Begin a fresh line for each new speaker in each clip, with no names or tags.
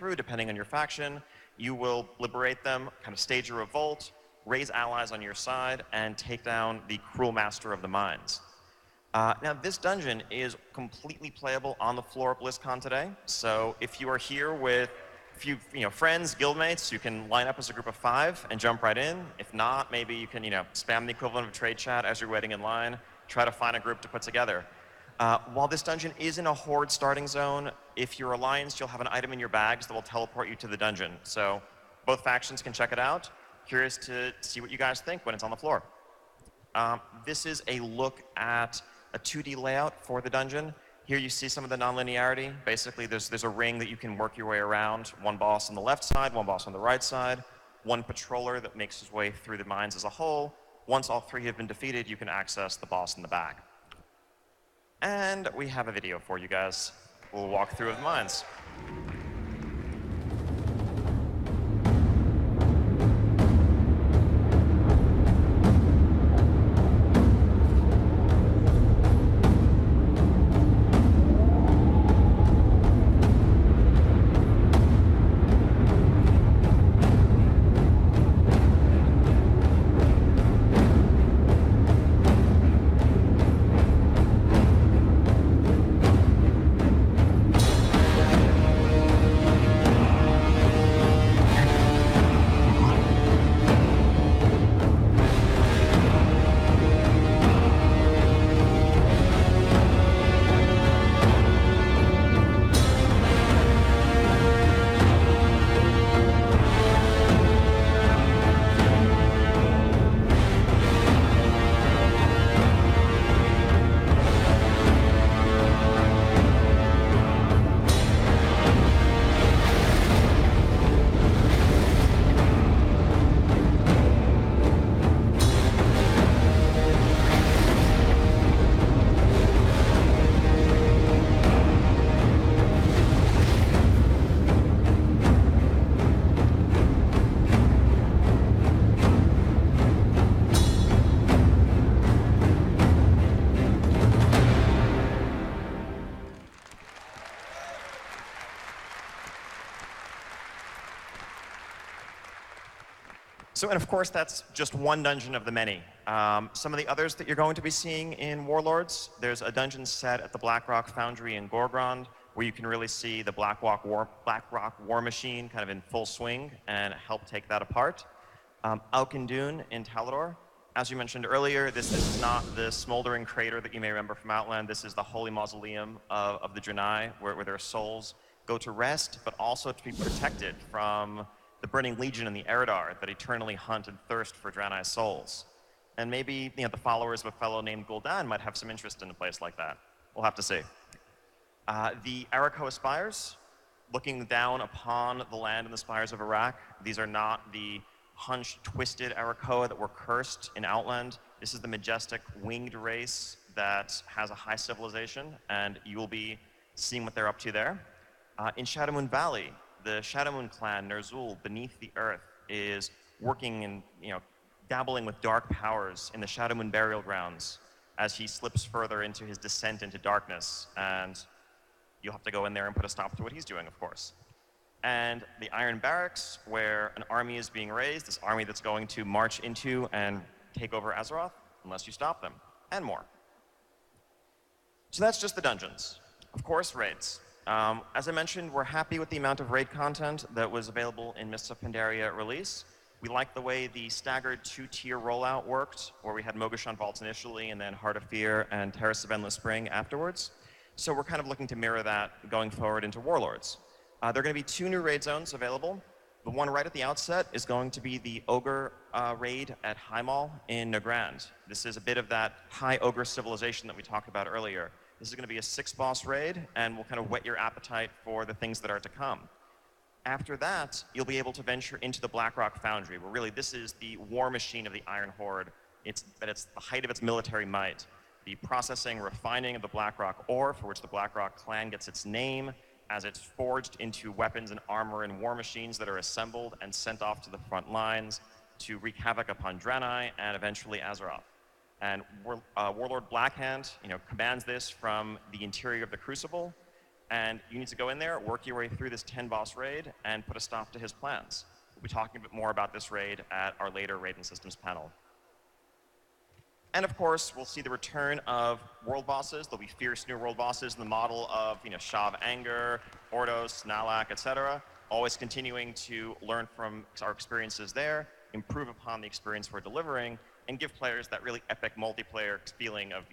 through, depending on your faction, you will liberate them, kind of stage a revolt, raise allies on your side, and take down the cruel master of the mines. Now, this dungeon is completely playable on the floor of BlizzCon today. So if you are here with a few friends, guildmates, you can line up as a group of 5 and jump right in. If not, maybe you can spam the equivalent of a trade chat as you're waiting in line, try to find a group to put together. While this dungeon is in a horde starting zone, if you're alliance, you'll have an item in your bags that will teleport you to the dungeon. So both factions can check it out. Curious to see what you guys think when it's on the floor. This is a look at a 2D layout for the dungeon. Here you see some of the non-linearity. Basically, there's a ring that you can work your way around. One boss on the left side, one boss on the right side, one patroller that makes his way through the mines as a whole. Once all 3 have been defeated, you can access the boss in the back. And we have a video for you guys. We'll walk through the mines. So, and of course, that's just one dungeon of the many. Some of the others that you're going to be seeing in Warlords, there's a dungeon set at the Blackrock Foundry in Gorgrond, where you can really see the Blackrock War Machine kind of in full swing and help take that apart. Alkindune in Talador. As you mentioned earlier, this is not the smoldering crater that you may remember from Outland. This is the holy mausoleum of the Draenor, where their souls go to rest, but also to be protected from the Burning Legion and the Eridar that eternally hunt and thirst for Draenei's souls. And maybe the followers of a fellow named Gul'dan might have some interest in a place like that. We'll have to see. The Arakoa Spires, looking down upon the land and the spires of Iraq. These are not the hunched, twisted Arakoa that were cursed in Outland. This is the majestic winged race that has a high civilization, and you will be seeing what they're up to there. In Shadowmoon Valley, the Shadowmoon clan, Ner'zhul, beneath the earth, is working and dabbling with dark powers in the Shadowmoon burial grounds as he slips further into his descent into darkness, and you'll have to go in there and put a stop to what he's doing, of course. And the Iron Barracks, where an army is being raised, this army that's going to march into and take over Azeroth, unless you stop them, and more. So that's just the dungeons. Of course, raids. As I mentioned, we're happy with the amount of raid content that was available in Mists of Pandaria release. We like the way the staggered 2-tier rollout worked, where we had Mogashan Vaults initially, and then Heart of Fear and Terrace of Endless Spring afterwards. So we're kind of looking to mirror that going forward into Warlords. There are going to be 2 new raid zones available. The one right at the outset is going to be the Ogre raid at Highmaul in Nagrand. This is a bit of that high Ogre civilization that we talked about earlier. This is going to be a 6-boss raid, and will kind of whet your appetite for the things that are to come. After that, you'll be able to venture into the Blackrock Foundry, where really this is the war machine of the Iron Horde. It's the height of its military might. The processing, refining of the Blackrock ore, for which the Blackrock clan gets its name, as it's forged into weapons and armor and war machines that are assembled and sent off to the front lines to wreak havoc upon Draenei and eventually Azeroth. And Warlord Blackhand, commands this from the interior of the Crucible. And you need to go in there, work your way through this 10-boss raid, and put a stop to his plans. We'll be talking a bit more about this raid at our later Raid and Systems panel. And of course, we'll see the return of world bosses. There'll be fierce new world bosses in the model of, Shav Anger, Ordos, Nalak, etc. Always continuing to learn from our experiences there, improve upon the experience we're delivering, and give players that really epic multiplayer feeling of,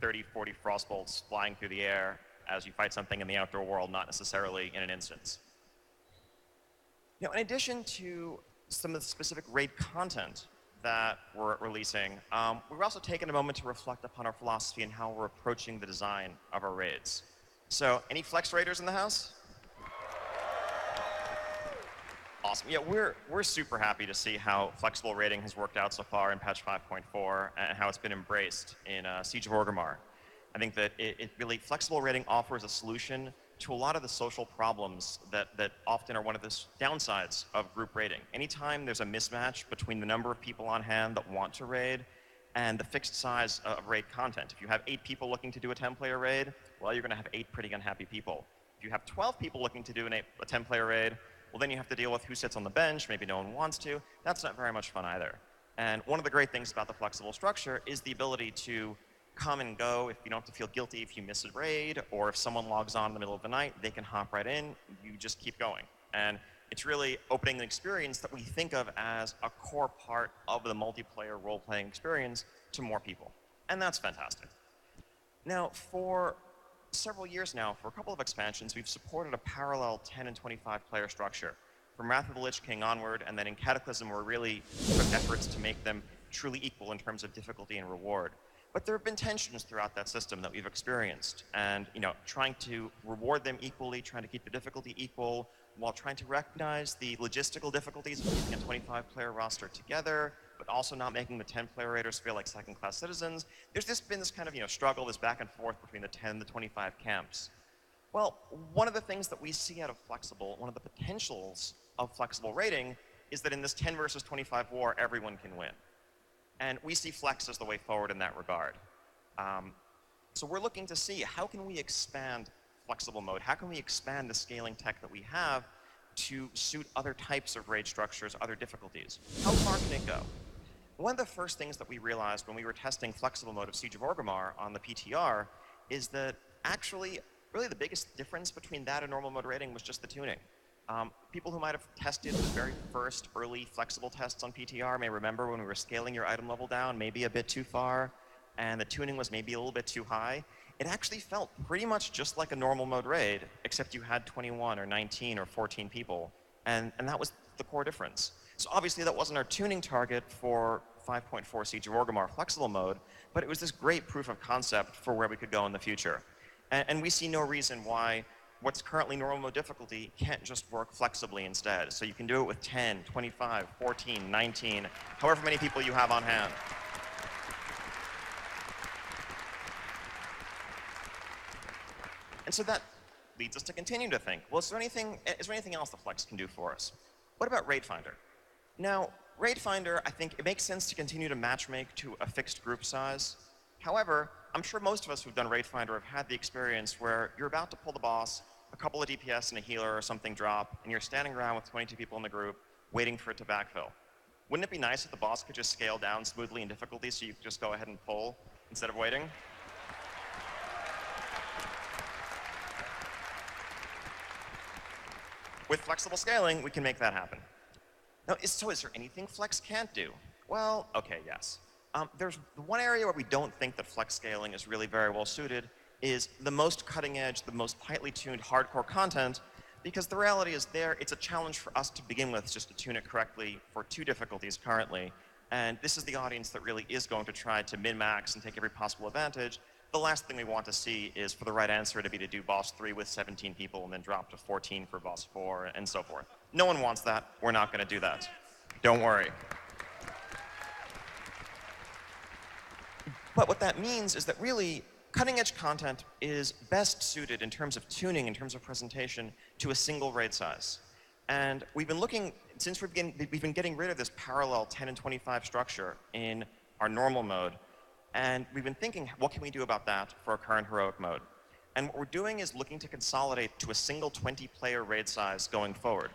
30, 40 frostbolts flying through the air as you fight something in the outdoor world, not necessarily in an instance. In addition to some of the specific raid content that we're releasing, we've also taken a moment to reflect upon our philosophy and how we're approaching the design of our raids. So, any Flex Raiders in the house? Awesome. Yeah, we're super happy to see how flexible raiding has worked out so far in patch 5.4 and how it's been embraced in Siege of Orgrimmar. I think that it really, flexible raiding offers a solution to a lot of the social problems that often are one of the downsides of group raiding. Anytime there's a mismatch between the number of people on hand that want to raid and the fixed size of raid content. If you have 8 people looking to do a 10-player raid, well, you're going to have 8 pretty unhappy people. If you have 12 people looking to do a 10-player raid, well, then you have to deal with who sits on the bench, maybe no one wants to. That's not very much fun either. And one of the great things about the flexible structure is the ability to come and go. If you don't have to feel guilty if you miss a raid, or if someone logs on in the middle of the night, they can hop right in. You just keep going. And it's really opening an experience that we think of as a core part of the multiplayer role-playing experience to more people. And that's fantastic. Now, for several years now, for a couple of expansions, we've supported a parallel 10 and 25 player structure. From Wrath of the Lich King onward, and then in Cataclysm, we're really put efforts to make them truly equal in terms of difficulty and reward. But there have been tensions throughout that system that we've experienced, and trying to reward them equally, trying to keep the difficulty equal, while trying to recognize the logistical difficulties of keeping a 25-player roster together, but also not making the 10-player raiders feel like second-class citizens. There's been this kind of struggle, this back and forth between the 10 and the 25 camps. Well, one of the things that we see out of flexible, one of the potentials of flexible raiding, is that in this 10 versus 25 war, everyone can win. And we see Flex as the way forward in that regard. So we're looking to see how can we expand flexible mode? How can we expand the scaling tech that we have to suit other types of raid structures, other difficulties? How far can it go? One of the first things that we realized when we were testing flexible mode of Siege of Orgrimmar on the PTR is that actually, really the biggest difference between that and normal mode raiding was just the tuning. People who might have tested the very first early flexible tests on PTR may remember when we were scaling your item level down maybe a bit too far, and the tuning was maybe a little bit too high. It actually felt pretty much just like a normal mode raid, except you had 21 or 19 or 14 people, and that was the core difference. So obviously that wasn't our tuning target for 5.4 Siege of Orgrimmar flexible mode, but it was this great proof of concept for where we could go in the future. And we see no reason why what's currently normal mode difficulty can't just work flexibly instead. So you can do it with 10, 25, 14, 19, however many people you have on hand. And so that leads us to continue to think, well, is there anything else the Flex can do for us? What about Raid Finder? Now, Raid Finder, I think it makes sense to continue to matchmake to a fixed group size. However, I'm sure most of us who've done Raid Finder have had the experience where you're about to pull the boss, a couple of DPS and a healer or something drop, and you're standing around with 22 people in the group waiting for it to backfill. Wouldn't it be nice if the boss could just scale down smoothly in difficulty so you could just go ahead and pull instead of waiting? With flexible scaling, we can make that happen. Now, is there anything Flex can't do? Well, okay, yes. There's one area where we don't think that Flex scaling is really very well suited is the most cutting edge, the most tightly tuned hardcore content, because the reality is it's a challenge for us to begin with just to tune it correctly for 2 difficulties currently. And this is the audience that really is going to try to min-max and take every possible advantage. The last thing we want to see is for the right answer to be to do boss 3 with 17 people and then drop to 14 for boss 4 and so forth. No one wants that. We're not going to do that. Don't worry. But what that means is that really cutting-edge content is best suited in terms of tuning, in terms of presentation, to a single raid size. And we've been looking, since we've been getting rid of this parallel 10 and 25 structure in our normal mode, and we've been thinking, what can we do about that for our current heroic mode? And what we're doing is looking to consolidate to a single 20-player raid size going forward.